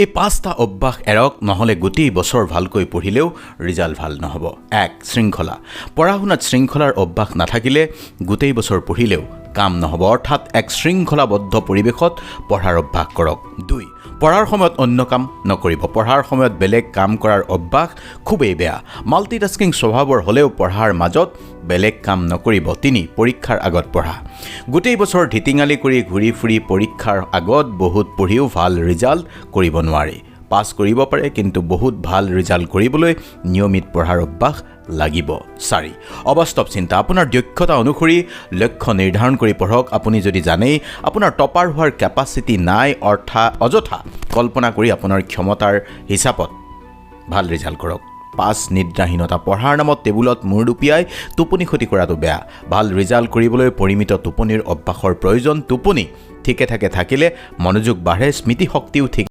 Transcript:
এই 5টা অভ্যাস এৰক নহলে গোটেই বছৰ ভালকৈ পঢ়িলেও ৰিজাল্ট ভাল নহব। 1. শৃংখলা। পঢ়া শুনাত শৃংখলাৰ অভ্যাস নাথাকিলে গোটেই বছৰ পঢ়িলেও কাম নহব, অৰ্থাৎ এক শৃংখলাবদ্ধ পৰিৱেশত পঢ়াৰ অভ্যাস কৰক। 2. পঢ়াৰ সময়ত অন্য কাম নকৰিব। পঢ়াৰ সময়ত বেলেগ কাম কৰাৰ অভ্যাস খুবেই বেয়া। মাল্টিটাস্কিং স্বভাৱৰ হ'লেও পঢ়াৰ মাজত বেলেগ কাম নকৰিব। 3. পৰীক্ষাৰ আগত পঢ়া। গোটেই বছৰ ঢিটিঙালি কৰি ঘূৰি ফুৰি পৰীক্ষাৰ আগত বহুত পঢ়িও ভাল ৰিজাল্ট কৰিব নোৱাৰে। পাছ কৰিব পাৰে, কিন্তু বহুত ভাল ৰিজাল্ট কৰিবলৈ নিয়মিত পঢ়াৰ অভ্যাস লাগিব। 4. অবাস্তৱ চিন্তা। আপোনাৰ দক্ষতা অনুসৰি লক্ষ্য নিৰ্ধাৰণ কৰি পঢ়ক। আপুনি যদি জানেই আপোনাৰ টপাৰ হোৱাৰ কেপাচিটি নাই, অযথা কল্পনা কৰি আপোনাৰ ক্ষমতাৰ হিচাপত ভাল ৰিজাল্ট কৰক। 5. নিদ্ৰাহীনতা। পঢ়াৰ নামত টেবুলত মূৰ দুপিয়াই টোপনি ক্ষতি কৰাটো বেয়া। ভাল ৰিজাল্ট কৰিবলৈ পৰিমিত টোপনিৰ অভ্যাসৰ প্ৰয়োজন। টোপনি ঠিকে থাকিলে মনোযোগ বাঢ়ে, স্মৃতিশক্তিও ঠিক